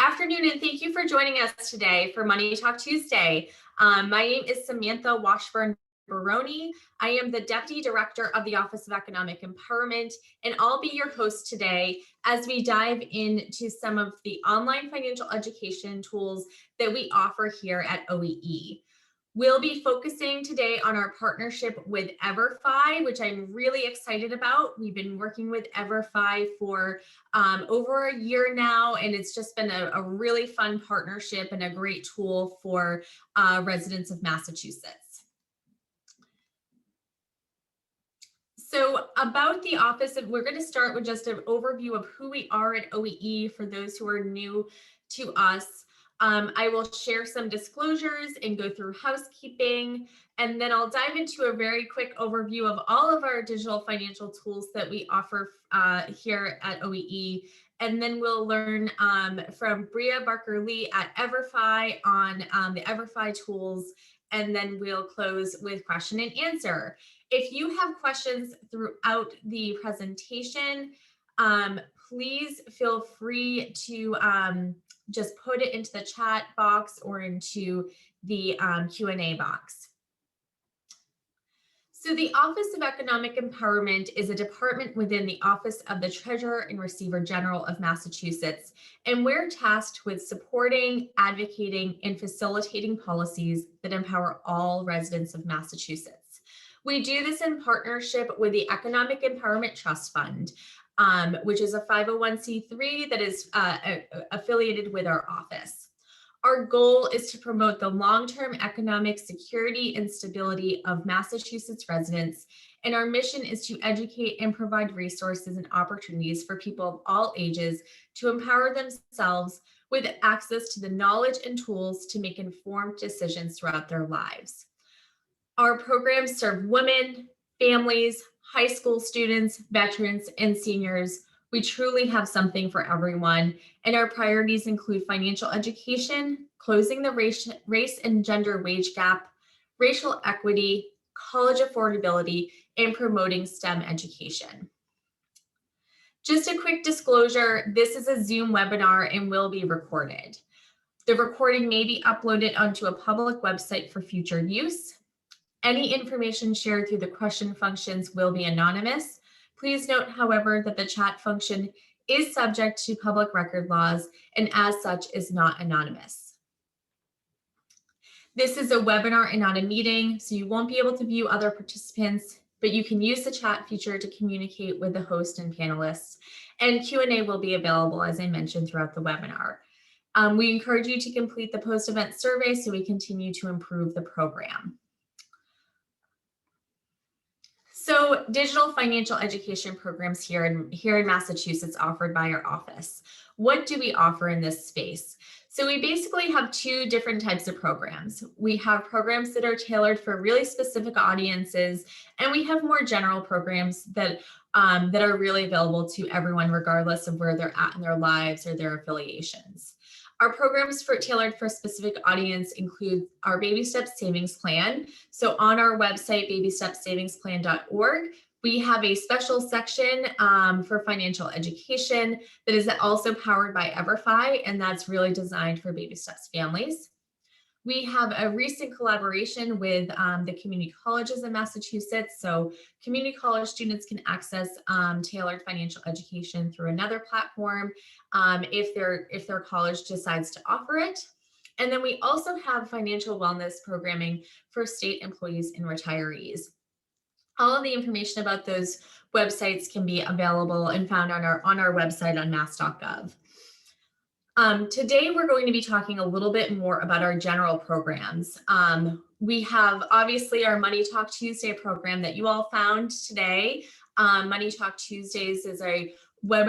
afternoon, and thank you for joining us today for Money Talk Tuesday. My name is Samantha Washburn-Baroni. I am the Deputy Director of the Office of Economic Empowerment, and I'll be your host today as we dive into some of the online financial education tools that we offer here at OEE. We'll be focusing today on our partnership with Everfi, which I'm really excited about. We've been working with Everfi for over a year now, and it's just been a really fun partnership and a great tool for residents of Massachusetts. So about the office, we're going to start with just an overview of who we are at OEE for those who are new to us. I will share some disclosures and go through housekeeping, and then I'll dive into a very quick overview of all of our digital financial tools that we offer here at OEE. And then we'll learn from Bria Barker-Lee at Everfi on the Everfi tools, and then we'll close with question and answer. If you have questions throughout the presentation, please feel free to just put it into the chat box or into the Q&A box. So the Office of Economic Empowerment is a department within the Office of the Treasurer and Receiver General of Massachusetts, and we're tasked with supporting, advocating, and facilitating policies that empower all residents of Massachusetts. We do this in partnership with the Economic Empowerment Trust Fund, which is a 501c3 that is affiliated with our office. Our goal is to promote the long-term economic security and stability of Massachusetts residents, and our mission is to educate and provide resources and opportunities for people of all ages to empower themselves with access to the knowledge and tools to make informed decisions throughout their lives. Our programs serve women, families, high school students, veterans, and seniors. We truly have something for everyone, and our priorities include financial education, closing the race and gender wage gap, racial equity, college affordability, and promoting STEM education. Just a quick disclosure, this is a Zoom webinar and will be recorded. The recording may be uploaded onto a public website for future use. Any information shared through the question functions will be anonymous. Please note, however, that the chat function is subject to public record laws and as such is not anonymous. This is a webinar and not a meeting, so you won't be able to view other participants, but you can use the chat feature to communicate with the host and panelists. And Q&A will be available, as I mentioned, throughout the webinar. We encourage you to complete the post-event survey so we continue to improve the program. So digital financial education programs here in Massachusetts offered by our office. What do we offer in this space? So we basically have two different types of programs. We have programs that are tailored for really specific audiences, and we have more general programs that are really available to everyone regardless of where they're at in their lives or their affiliations. Our programs tailored for a specific audience include our Baby Steps Savings Plan. So on our website, babystepssavingsplan.org, we have a special section for financial education that is also powered by Everfi, and that's really designed for Baby Steps families. We have a recent collaboration with the community colleges in Massachusetts. So community college students can access tailored financial education through another platform if their college decides to offer it. And then we also have financial wellness programming for state employees and retirees. All of the information about those websites can be available and found on our website on mass.gov. Today, we're going to be talking a little bit more about our general programs. We have obviously our Money Talk Tuesday program that you all found today. Money Talk Tuesdays is a live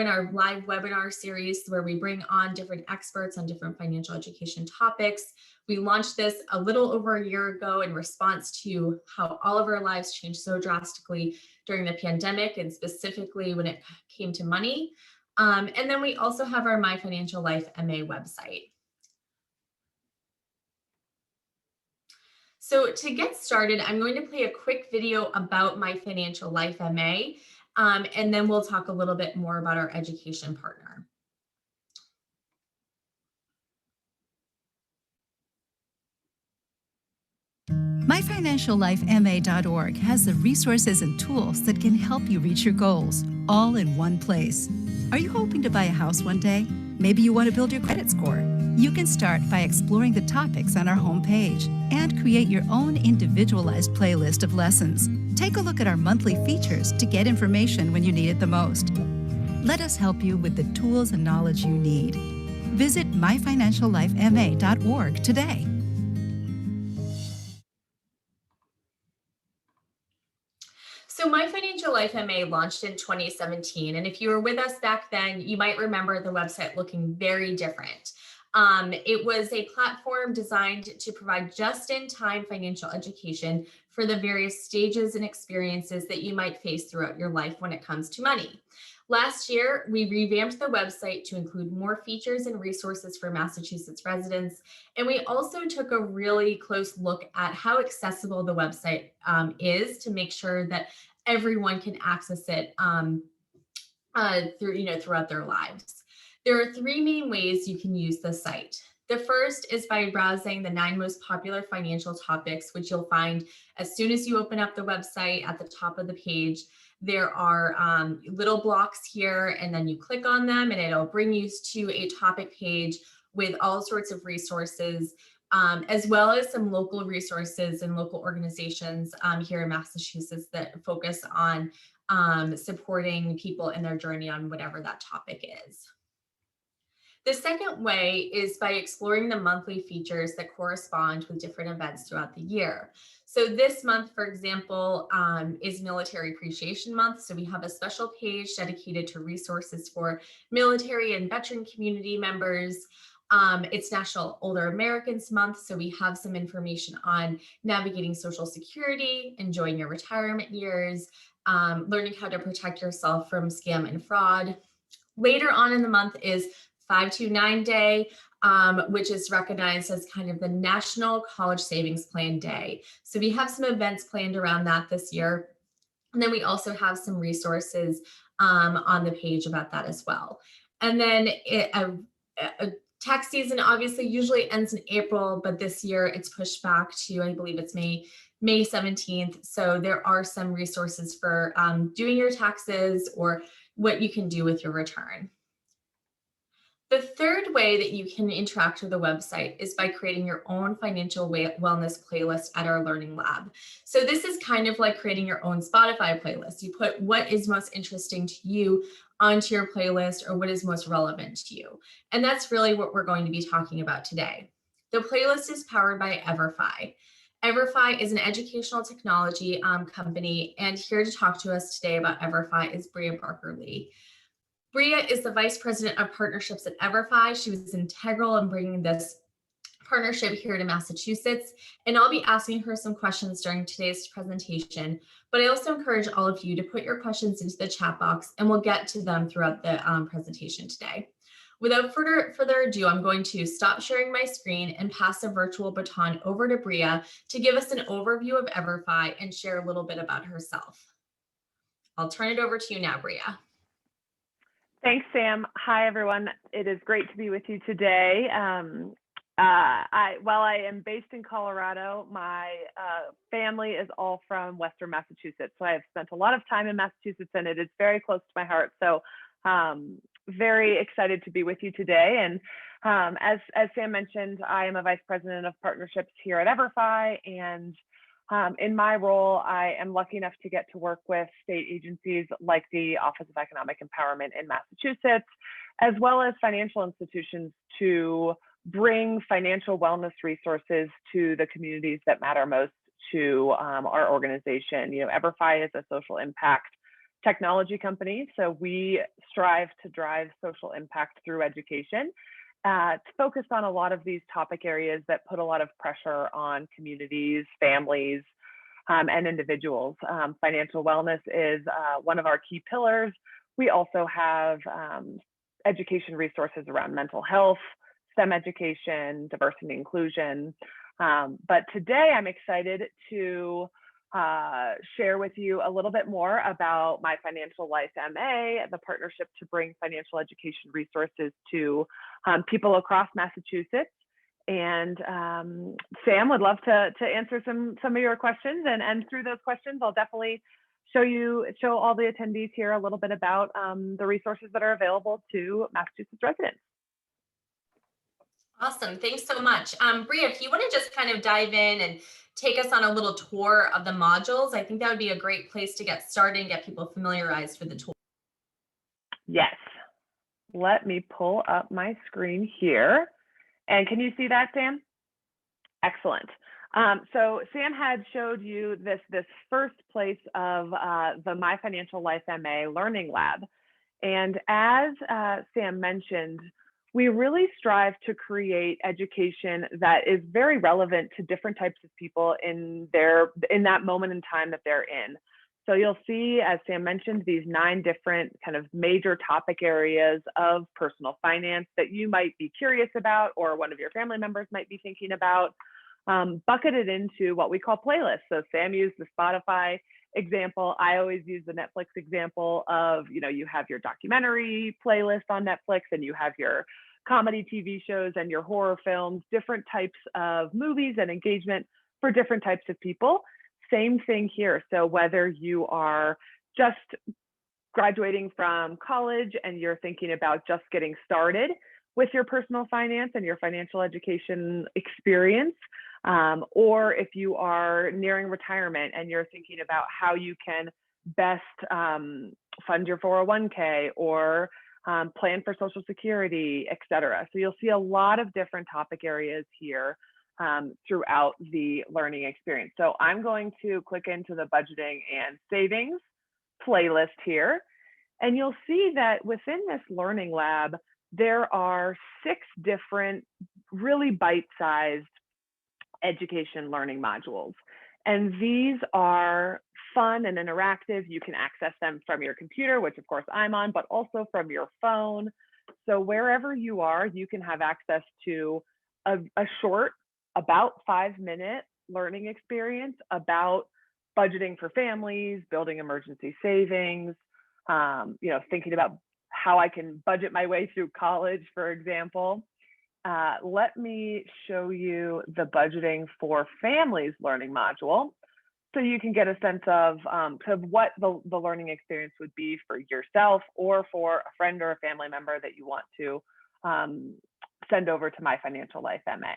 webinar series where we bring on different experts on different financial education topics. We launched this a little over a year ago in response to how all of our lives changed so drastically during the pandemic, and specifically when it came to money. And then we also have our My Financial Life MA website. So to get started, I'm going to play a quick video about My Financial Life MA, and then we'll talk a little bit more about our education partner. MyFinancialLifeMA.org has the resources and tools that can help you reach your goals, all in one place. Are you hoping to buy a house one day? Maybe you want to build your credit score. You can start by exploring the topics on our homepage and create your own individualized playlist of lessons. Take a look at our monthly features to get information when you need it the most. Let us help you with the tools and knowledge you need. Visit MyFinancialLifeMA.org today. So My Financial Life MA launched in 2017. And if you were with us back then, you might remember the website looking very different. It was a platform designed to provide just-in-time financial education for the various stages and experiences that you might face throughout your life when it comes to money. Last year, we revamped the website to include more features and resources for Massachusetts residents. And we also took a really close look at how accessible the website is to make sure that everyone can access it throughout their lives. There are three main ways you can use the site. The first is by browsing the 9 most popular financial topics, which you'll find as soon as you open up the website at the top of the page. There are little blocks here, and then you click on them and it'll bring you to a topic page with all sorts of resources, as well as some local resources and local organizations here in Massachusetts that focus on supporting people in their journey on whatever that topic is. The second way is by exploring the monthly features that correspond with different events throughout the year. So this month, for example, is Military Appreciation Month. So we have a special page dedicated to resources for military and veteran community members. It's National Older Americans Month, so we have some information on navigating Social Security, enjoying your retirement years, learning how to protect yourself from scam and fraud. Later on in the month is 529 Day, which is recognized as kind of the National College Savings Plan Day. So we have some events planned around that this year. And then we also have some resources on the page about that as well. And then tax season obviously usually ends in April, but this year it's pushed back to, I believe it's May 17th. So there are some resources for doing your taxes or what you can do with your return. The third way that you can interact with the website is by creating your own financial wellness playlist at our Learning Lab. So this is kind of like creating your own Spotify playlist. You put what is most interesting to you onto your playlist or what is most relevant to you. And that's really what we're going to be talking about today. The playlist is powered by Everfi. Everfi is an educational technology company, and here to talk to us today about Everfi is Bria Barker-Lee. Bria is the Vice President of Partnerships at Everfi. She was integral in bringing this partnership here to Massachusetts, and I'll be asking her some questions during today's presentation, but I also encourage all of you to put your questions into the chat box, and we'll get to them throughout the presentation today. Without further ado, I'm going to stop sharing my screen and pass the virtual baton over to Bria to give us an overview of Everfi and share a little bit about herself. I'll turn it over to you now, Bria. Thanks, Sam. Hi, everyone. It is great to be with you today. While I am based in Colorado, my family is all from Western Massachusetts. So I have spent a lot of time in Massachusetts, and it is very close to my heart. So very excited to be with you today. And as Sam mentioned, I am a Vice President of Partnerships here at Everfi. And in my role, I am lucky enough to get to work with state agencies like the Office of Economic Empowerment in Massachusetts, as well as financial institutions to bring financial wellness resources to the communities that matter most to our organization. You know, Everfi is a social impact technology company, so we strive to drive social impact through education. To focus on a lot of these topic areas that put a lot of pressure on communities, families, and individuals. Financial wellness is one of our key pillars. We also have education resources around mental health, STEM education, diversity and inclusion. But today I'm excited to share with you a little bit more about My Financial Life MA, the partnership to bring financial education resources to people across Massachusetts. And Sam would love to answer some of your questions, and through those questions, I'll definitely show all the attendees here a little bit about the resources that are available to Massachusetts residents. Awesome. Thanks so much. Bria, if you want to just kind of dive in and take us on a little tour of the modules, I think that would be a great place to get started and get people familiarized with the tool. Yes. Let me pull up my screen here. And can you see that, Sam? Excellent. So Sam had showed you this first place of the My Financial Life MA Learning Lab. And as Sam mentioned, we really strive to create education that is very relevant to different types of people in that moment in time that they're in. So you'll see, as Sam mentioned, these 9 different kind of major topic areas of personal finance that you might be curious about, or one of your family members might be thinking about, bucketed into what we call playlists. So Sam used the Spotify example. I always use the Netflix example of, you have your documentary playlist on Netflix, and you have your comedy TV shows and your horror films, different types of movies and engagement for different types of people. Same thing here. So whether you are just graduating from college and you're thinking about just getting started with your personal finance and your financial education experience, or if you are nearing retirement and you're thinking about how you can best fund your 401k or plan for Social Security, et cetera. So you'll see a lot of different topic areas here throughout the learning experience. So I'm going to click into the budgeting and savings playlist here, and you'll see that within this learning lab, there are 6 different really bite-sized education learning modules. And these are fun and interactive. You can access them from your computer, which of course I'm on, but also from your phone. So wherever you are, you can have access to a short, about 5-minute learning experience about budgeting for families, building emergency savings, thinking about how I can budget my way through college, for example. Let me show you the budgeting for families learning module, so you can get a sense of what the learning experience would be for yourself or for a friend or a family member that you want to send over to My Financial Life MA.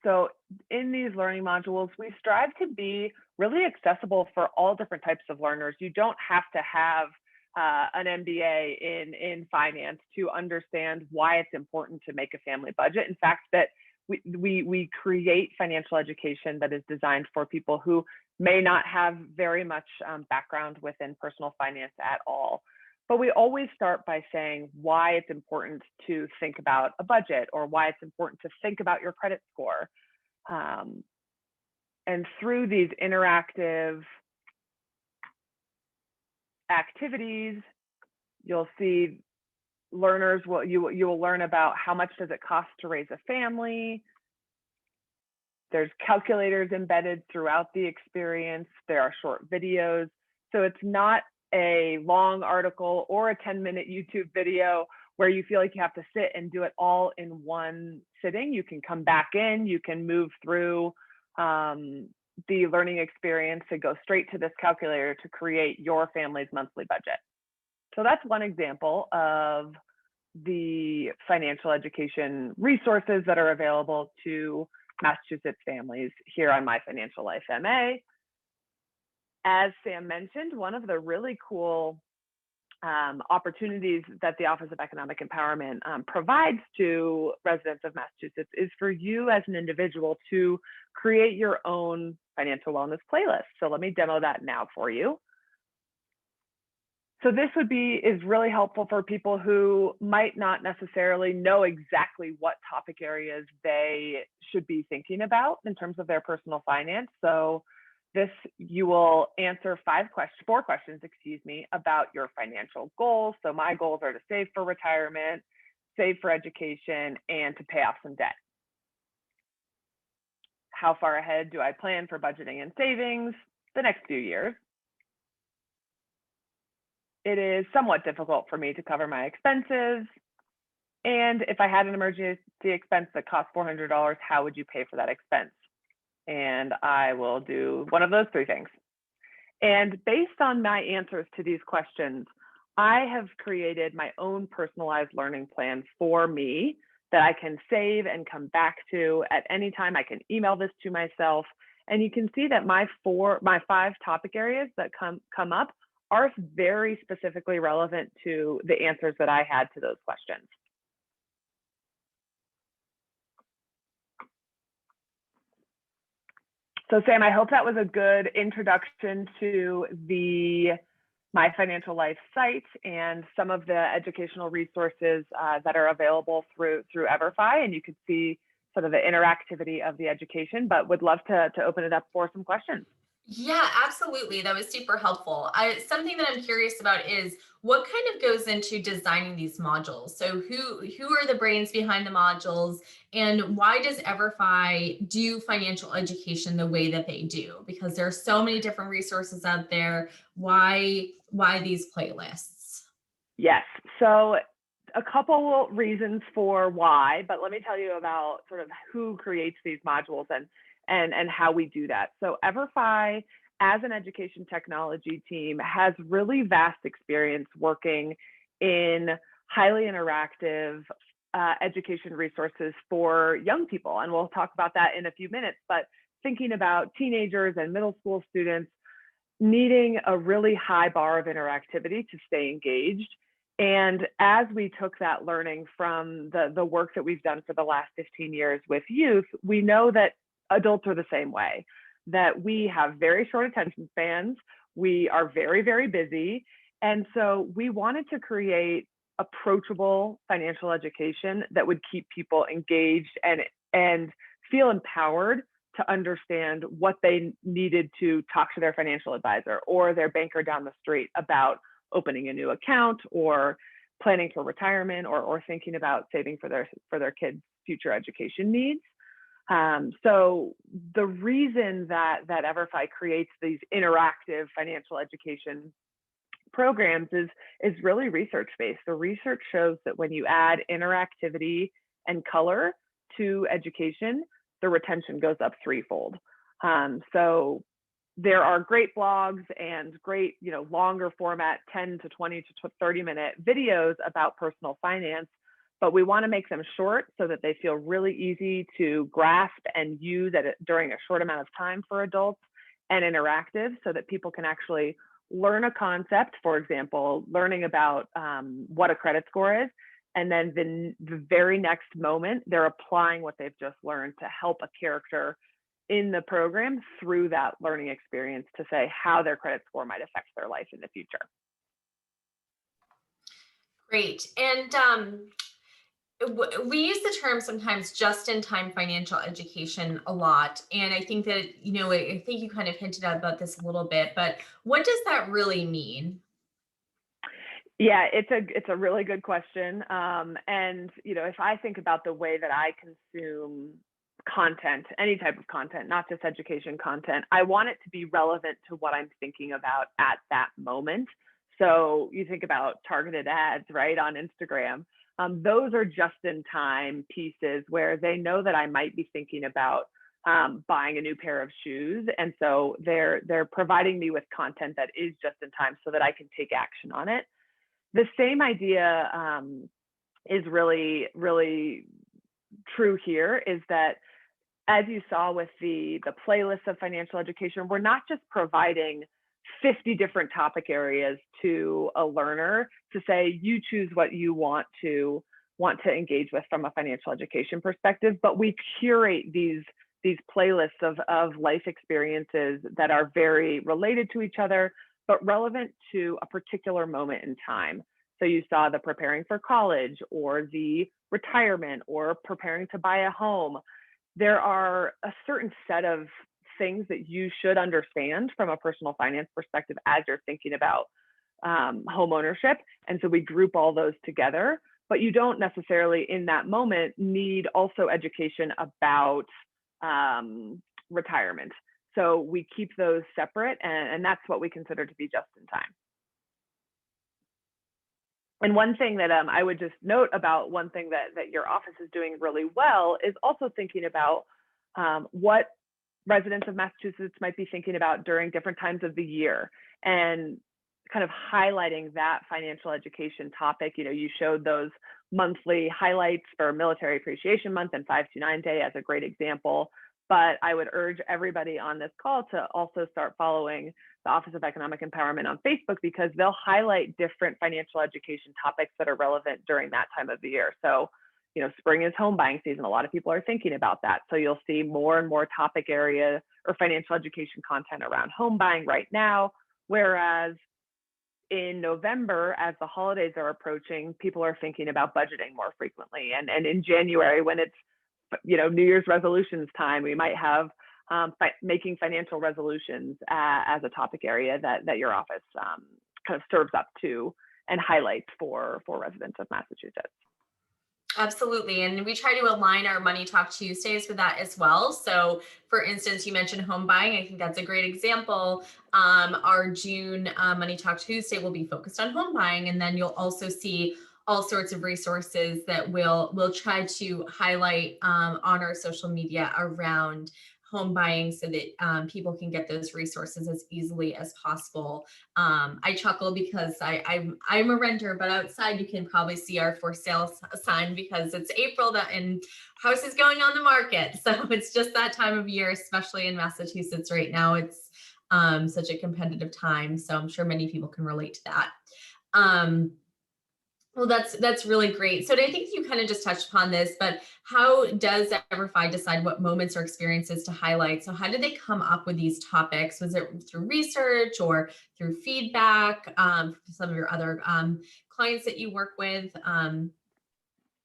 So in these learning modules, we strive to be really accessible for all different types of learners. You don't have to have an MBA in finance to understand why it's important to make a family budget. In fact, that we create financial education that is designed for people who may not have very much background within personal finance at all. But we always start by saying why it's important to think about a budget, or why it's important to think about your credit score. And through these interactive activities, you'll see learners you will learn about how much does it cost to raise a family. There's calculators embedded throughout the experience. There are short videos. So it's not a long article or a 10-minute YouTube video where you feel like you have to sit and do it all in one sitting. You can come back in, you can move through the learning experience to go straight to this calculator to create your family's monthly budget. So that's one example of the financial education resources that are available to Massachusetts families here on My Financial Life MA. As Sam mentioned, one of the really cool opportunities that the Office of Economic Empowerment provides to residents of Massachusetts is for you as an individual to create your own financial wellness playlist. So let me demo that now for you. So this is really helpful for people who might not necessarily know exactly what topic areas they should be thinking about in terms of their personal finance. So you will answer 4 questions, about your financial goals. So my goals are to save for retirement, save for education, and to pay off some debt. How far ahead do I plan for budgeting and savings the next few years? It is somewhat difficult for me to cover my expenses. And if I had an emergency expense that cost $400, how would you pay for that expense? And I will do one of those three things. And based on my answers to these questions, I have created my own personalized learning plan for me that I can save and come back to at any time. I can email this to myself. And you can see that my five topic areas that come up are very specifically relevant to the answers that I had to those questions. So Sam, I hope that was a good introduction to the My Financial Life site and some of the educational resources that are available through Everfi, and you could see sort of the interactivity of the education, but would love to open it up for some questions. Yeah, absolutely. That was super helpful. Something that I'm curious about is what kind of goes into designing these modules. So who are the brains behind the modules, and why does Everfi do financial education the way that they do? Because there are so many different resources out there. Why these playlists? Yes, so a couple reasons for why, but let me tell you about sort of who creates these modules and how we do that. So Everfi, as an education technology team, has really vast experience working in highly interactive education resources for young people. And we'll talk about that in a few minutes, but thinking about teenagers and middle school students needing a really high bar of interactivity to stay engaged. And as we took that learning from the work that we've done for the last 15 years with youth, we know that adults are the same way, that we have very short attention spans. We are very, very busy. And so we wanted to create approachable financial education that would keep people engaged and feel empowered to understand what they needed to talk to their financial advisor or their banker down the street about opening a new account or planning for retirement or thinking about saving for their kids' future education needs. So the reason that Everfi creates these interactive financial education programs is really research-based. The research shows that when you add interactivity and color to education, the retention goes up threefold. So there are great blogs and great, longer format 10 to 20 to 30-minute videos about personal finance, but we want to make them short so that they feel really easy to grasp and use during a short amount of time for adults, and interactive so that people can actually learn a concept, for example, learning about what a credit score is, and then the very next moment, they're applying what they've just learned to help a character in the program through that learning experience to say how their credit score might affect their life in the future. Great. And we use the term sometimes just-in-time financial education a lot. And I think that, I think you kind of hinted at about this a little bit, but what does that really mean? Yeah, it's a really good question. And if I think about the way that I consume content, any type of content, not just education content, I want it to be relevant to what I'm thinking about at that moment. So you think about targeted ads, right, on Instagram. Those are just-in-time pieces where they know that I might be thinking about buying a new pair of shoes, and so they're providing me with content that is just in time so that I can take action on it. The same idea is really, really true here, is that as you saw with the playlist of financial education, we're not just providing 50 different topic areas to a learner to say, you choose what you want to engage with from a financial education perspective, but we curate these playlists of life experiences that are very related to each other, but relevant to a particular moment in time. So you saw the preparing for college or the retirement or preparing to buy a home. There are a certain set of things that you should understand from a personal finance perspective as you're thinking about home ownership. And so we group all those together, but you don't necessarily in that moment need also education about retirement. So we keep those separate, and that's what we consider to be just in time. And one thing that I would just note about one thing that your office is doing really well is also thinking about what residents of Massachusetts might be thinking about during different times of the year, and kind of highlighting that financial education topic. You showed those monthly highlights for Military Appreciation Month and 529 Day as a great example. But I would urge everybody on this call to also start following the Office of Economic Empowerment on Facebook, because they'll highlight different financial education topics that are relevant during that time of the year. So, spring is home buying season. A lot of people are thinking about that. So you'll see more and more topic area or financial education content around home buying right now. Whereas in November, as the holidays are approaching, people are thinking about budgeting more frequently. And in January, when it's New Year's resolutions time, we might have making financial resolutions as a topic area that your office kind of serves up to and highlights for residents of Massachusetts. Absolutely. And we try to align our Money Talk Tuesdays with that as well. So, for instance, you mentioned home buying. I think that's a great example. Our June Money Talk Tuesday will be focused on home buying. And then you'll also see all sorts of resources that we'll try to highlight on our social media around home buying, so that people can get those resources as easily as possible. I chuckle because I'm a renter, but outside you can probably see our for sale sign, because it's April and houses going on the market. So it's just that time of year, especially in Massachusetts right now. It's such a competitive time. So I'm sure many people can relate to that. Well, that's really great. So I think you kind of just touched upon this, but how does Everfi decide what moments or experiences to highlight? So how did they come up with these topics? Was it through research or through feedback from some of your other clients that you work with?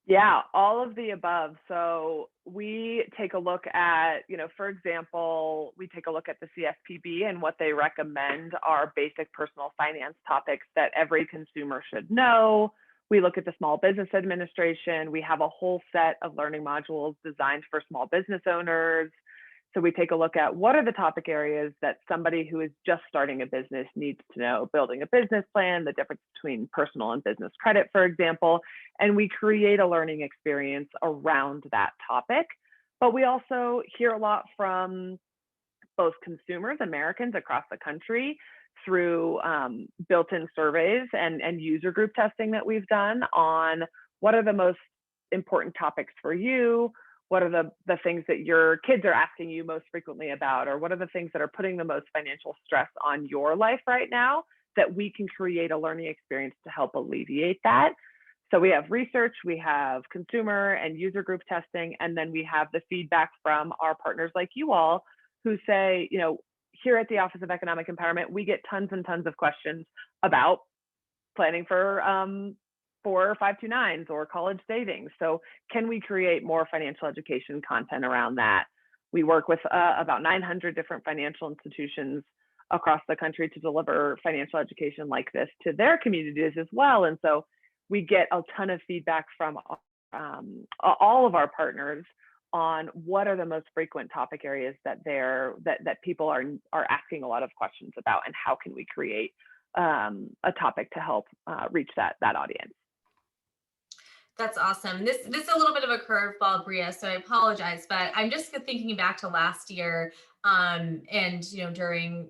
Yeah, all of the above. So we take a look at, for example, we take a look at the CFPB, and what they recommend are basic personal finance topics that every consumer should know. We look at the Small Business Administration. We have a whole set of learning modules designed for small business owners. So we take a look at what are the topic areas that somebody who is just starting a business needs to know: building a business plan, the difference between personal and business credit, for example, and we create a learning experience around that topic. But we also hear a lot from both consumers, Americans across the country, through built-in surveys and user group testing that we've done on what are the most important topics for you, what are the things that your kids are asking you most frequently about, or what are the things that are putting the most financial stress on your life right now, that we can create a learning experience to help alleviate that. So we have research, we have consumer and user group testing, and then we have the feedback from our partners like you all, who say, here at the Office of Economic Empowerment, we get tons and tons of questions about planning for 4 or 529s or college savings. So can we create more financial education content around that? We work with about 900 different financial institutions across the country to deliver financial education like this to their communities as well. And so we get a ton of feedback from all of our partners on what are the most frequent topic areas that people are asking a lot of questions about, and how can we create a topic to help reach that audience. That's awesome. This is a little bit of a curveball, Bria, so I apologize, but I'm just thinking back to last year, and during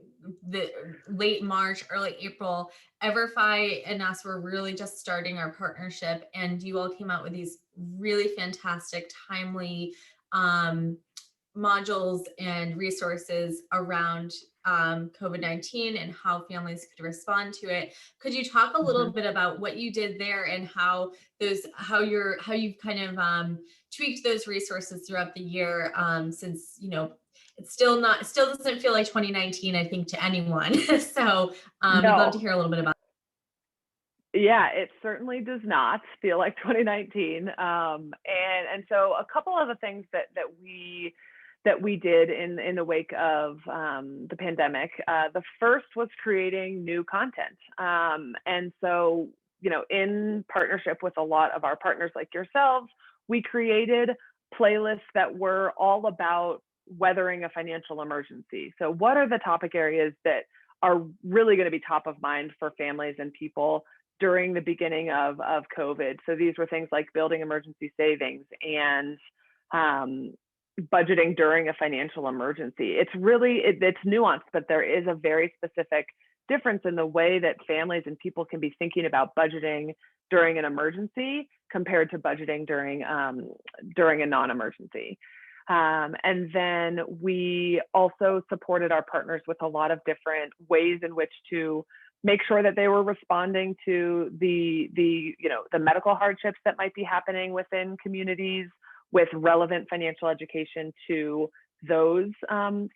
the late March, early April, Everfi and us were really just starting our partnership, and you all came out with these really fantastic, timely modules and resources around COVID-19 and how families could respond to it. Could you talk a little bit about what you did there, and how you've kind of tweaked those resources throughout the year, since it still doesn't feel like 2019, I think, to anyone. So we'd love to hear a little bit about it. Yeah, it certainly does not feel like 2019. And so a couple of the things that we did in the wake of the pandemic, the first was creating new content. And so, in partnership with a lot of our partners like yourselves, we created playlists that were all about weathering a financial emergency. So what are the topic areas that are really going to be top of mind for families and people during the beginning of COVID. So these were things like building emergency savings and budgeting during a financial emergency. It's really, it's nuanced, but there is a very specific difference in the way that families and people can be thinking about budgeting during an emergency compared to budgeting during a non-emergency. And then we also supported our partners with a lot of different ways in which to make sure that they were responding to the medical hardships that might be happening within communities, with relevant financial education to those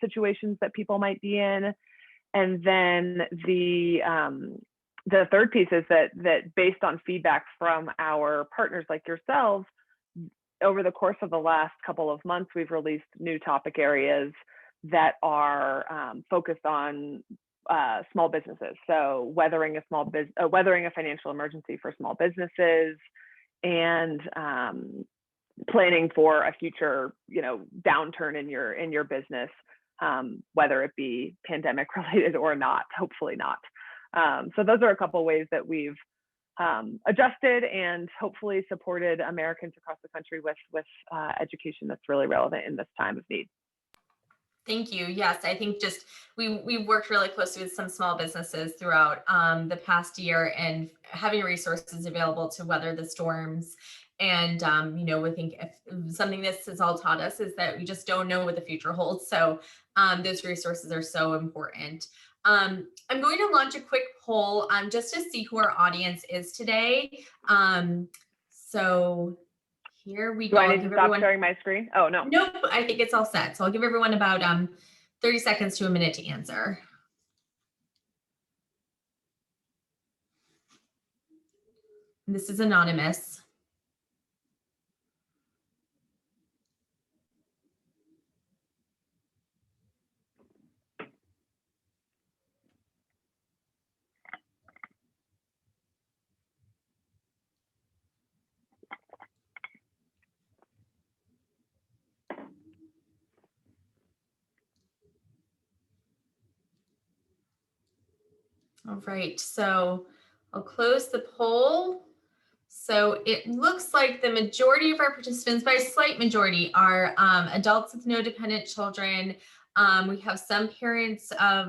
situations that people might be in. And then the third piece is that based on feedback from our partners like yourselves, over the course of the last couple of months, we've released new topic areas that are focused on small businesses. So weathering a financial emergency for small businesses, and planning for a future, downturn in your business, whether it be pandemic related or not. Hopefully not. So those are a couple of ways that we've adjusted and hopefully supported Americans across the country with education that's really relevant in this time of need. Thank you. Yes, I think just we've worked really closely with some small businesses throughout the past year, and having resources available to weather the storms. And we think if something this has all taught us is that we just don't know what the future holds. So those resources are so important. I'm going to launch a quick poll just to see who our audience is today. So here we go. Do I need to stop sharing my screen? Oh, no. Nope, I think it's all set. So I'll give everyone about 30 seconds to a minute to answer. And this is anonymous. All right, so I'll close the poll. So it looks like the majority of our participants, by a slight majority, are adults with no dependent children. We have some parents of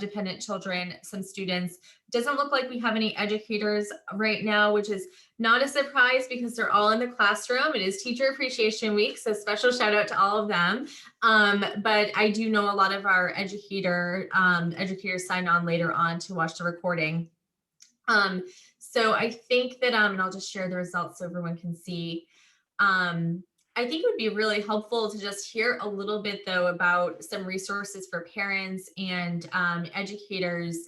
dependent children, some students. Doesn't look like we have any educators right now, which is not a surprise because they're all in the classroom. It is Teacher Appreciation Week, so special shout out to all of them. But I do know a lot of our educators sign on later on to watch the recording. So I think that, and I'll just share the results so everyone can see. I think it would be really helpful to just hear a little bit though about some resources for parents and educators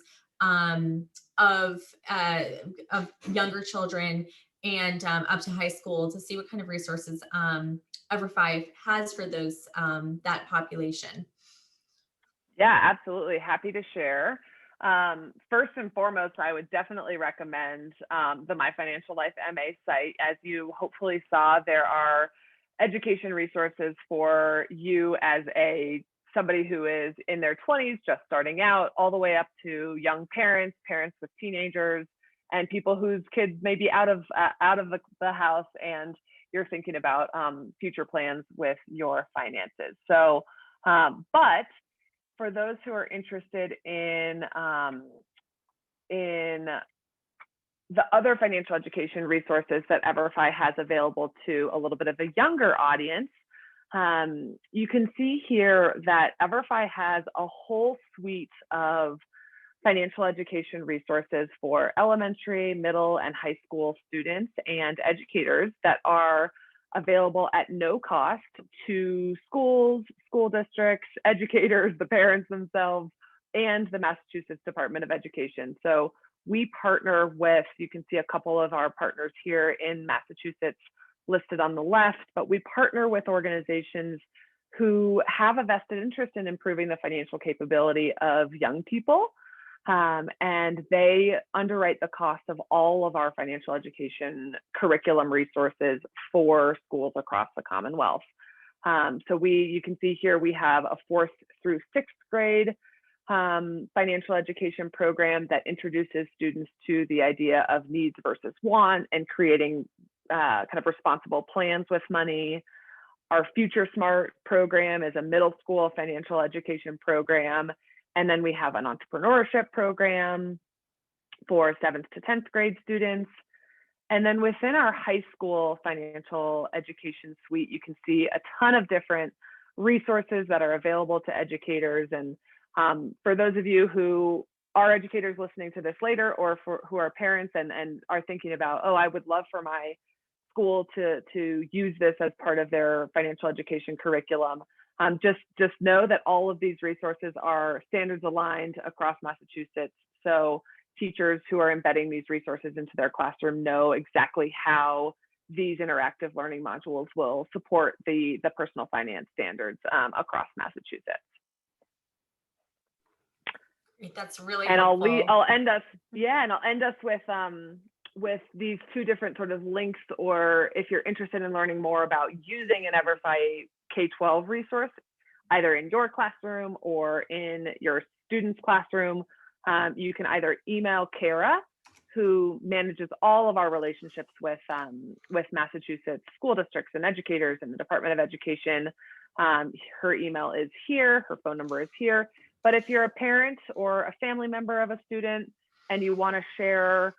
of younger children and up to high school, to see what kind of resources Everfi has for those that population. Yeah, absolutely. Happy to share. First and foremost, I would definitely recommend the My Financial Life MA site. As you hopefully saw, there are education resources for you as somebody who is in their 20s, just starting out, all the way up to young parents, parents with teenagers, and people whose kids may be out of the house, and you're thinking about future plans with your finances. So, but for those who are interested in the other financial education resources that Everfi has available to a little bit of a younger audience, you can see here that Everfi has a whole suite of financial education resources for elementary, middle, and high school students and educators that are available at no cost to schools, school districts, educators, the parents themselves, and the Massachusetts Department of Education. So we partner with, you can see a couple of our partners here in Massachusetts listed on the left, but we partner with organizations who have a vested interest in improving the financial capability of young people. And they underwrite the cost of all of our financial education curriculum resources for schools across the Commonwealth. So you can see here we have a 4th through 6th grade financial education program that introduces students to the idea of needs versus want and creating kind of responsible plans with money. Our Future Smart program is a middle school financial education program. And then we have an entrepreneurship program for 7th to 10th grade students. And then within our high school financial education suite, you can see a ton of different resources that are available to educators. And for those of you who are educators listening to this later, or who are parents and are thinking about, oh, I would love for my school to use this as part of their financial education curriculum, just know that all of these resources are standards aligned across Massachusetts. So teachers who are embedding these resources into their classroom know exactly how these interactive learning modules will support the personal finance standards across Massachusetts. That's really and helpful. I'll end us with these two different sort of links, or if you're interested in learning more about using an Everfi K-12 resource, either in your classroom or in your student's classroom, you can either email Kara, who manages all of our relationships with Massachusetts school districts and educators and the Department of Education. Her email is here, her phone number is here. But if you're a parent or a family member of a student and you want to share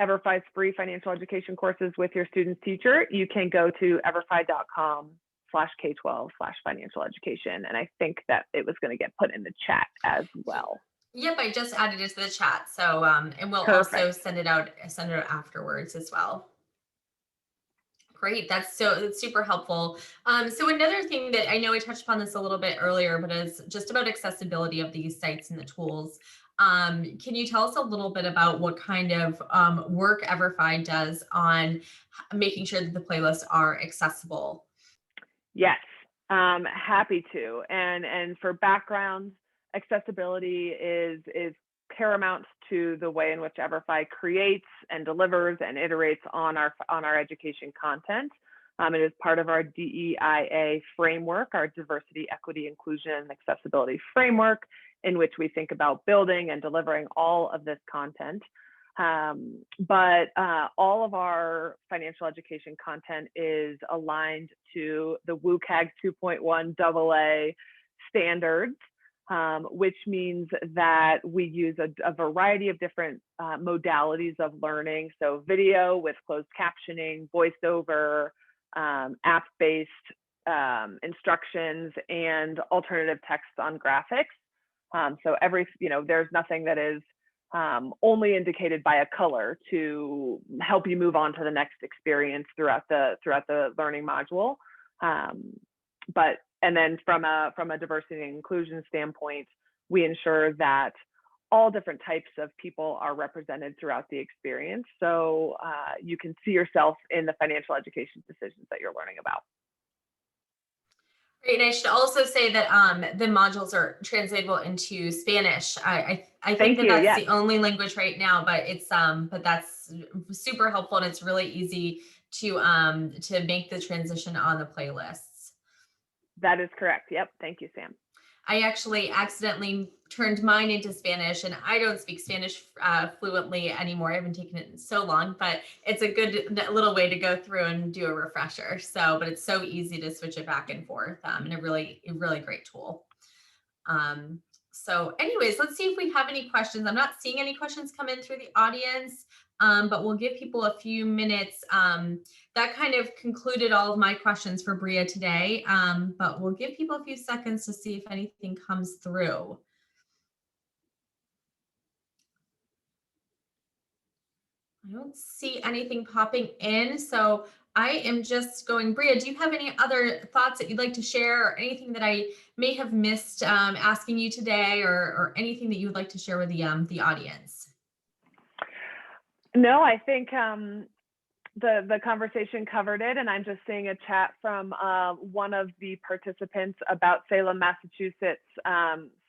Everfi's free financial education courses with your student's teacher, you can go to everfi.com/K12/financial education. And I think that it was going to get put in the chat as well. Yep, I just added it to the chat. So, and we'll Perfect. also send it out afterwards as well. Great, that's super helpful. So another thing that I know I touched upon this a little bit earlier, but is just about accessibility of these sites and the tools. Can you tell us a little bit about what kind of work Everfi does on making sure that the playlists are accessible? Yes, happy to. And for background, accessibility is paramount to the way in which Everfi creates and delivers and iterates on our education content. It is part of our DEIA framework, our diversity, equity, inclusion, and accessibility framework, in which we think about building and delivering all of this content. But all of our financial education content is aligned to the WCAG 2.1 AA standards, which means that we use a variety of different modalities of learning. So video with closed captioning, voiceover, app-based instructions, and alternative text on graphics. So there's nothing that is only indicated by a color to help you move on to the next experience throughout the learning module. And then from a diversity and inclusion standpoint, we ensure that all different types of people are represented throughout the experience. So you can see yourself in the financial education decisions that you're learning about. Great, and I should also say that the modules are translatable into Spanish. I think that's yes. the only language right now, but it's but that's super helpful, and it's really easy to make the transition on the playlists. That is correct. Yep. Thank you, Sam. I actually accidentally turned mine into Spanish, and I don't speak Spanish fluently anymore. I haven't taken it in so long, but it's a good little way to go through and do a refresher. So, but it's so easy to switch it back and forth, and a really great tool. So anyways, let's see if we have any questions. I'm not seeing any questions come in through the audience, but we'll give people a few minutes. That kind of concluded all of my questions for Bria today, but we'll give people a few seconds to see if anything comes through. I don't see anything popping in, so I am just going. Bria, do you have any other thoughts that you'd like to share, or anything that I may have missed asking you today, or anything that you would like to share with the audience? No, I think the conversation covered it, and I'm just seeing a chat from one of the participants about Salem, Massachusetts.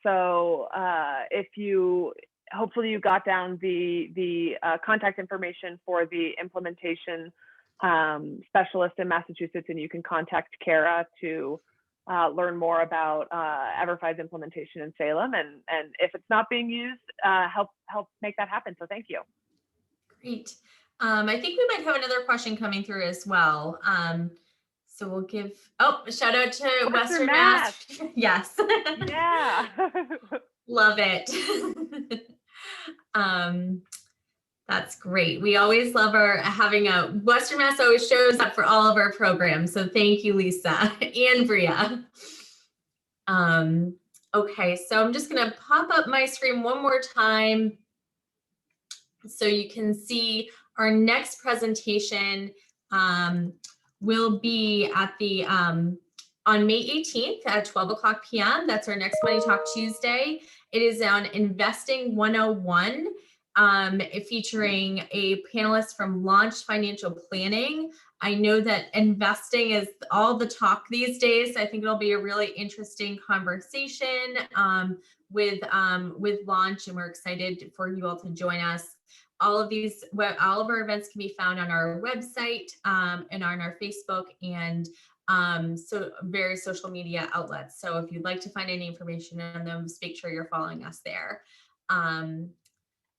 So if hopefully you got down the contact information for the implementation specialist in Massachusetts, and you can contact Kara to learn more about Everfi's implementation in Salem, and if it's not being used, help make that happen. So thank you. Great. I think we might have another question coming through as well. So we'll give, shout out to Western Mass. Yes. Yeah. Love it. That's great. We always love having a Western Mass always shows up for all of our programs. So thank you, Lisa and Bria. Okay, so I'm just gonna pop up my screen one more time so you can see our next presentation will be at the on May 18th at 12 o'clock p.m. That's our next Money Talk Tuesday. It is on Investing 101, featuring a panelist from Launch Financial Planning. I know that investing is all the talk these days. I think it'll be a really interesting conversation with Launch, and we're excited for you all to join us. All of our events can be found on our website and on our Facebook and so various social media outlets. So if you'd like to find any information on them, just make sure you're following us there.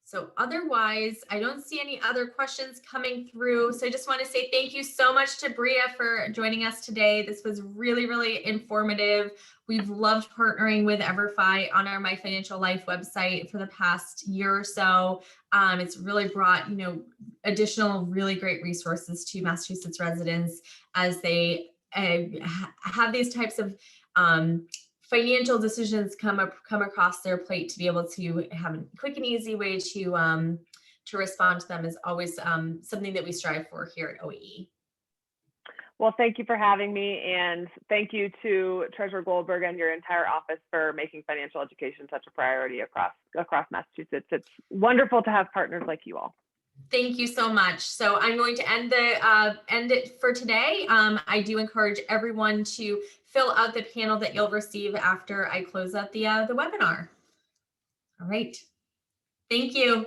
So otherwise, I don't see any other questions coming through. So I just want to say thank you so much to Bria for joining us today. This was really, really informative. We've loved partnering with Everfi on our My Financial Life website for the past year or so. It's really brought, additional really great resources to Massachusetts residents as they have these types of financial decisions come across their plate. To be able to have a quick and easy way to respond to them is always something that we strive for here at OEE. Well, thank you for having me, and thank you to Treasurer Goldberg and your entire office for making financial education such a priority across Massachusetts. It's wonderful to have partners like you all. Thank you so much. So I'm going to end it for today. I do encourage everyone to fill out the panel that you'll receive after I close out the webinar. All right. Thank you.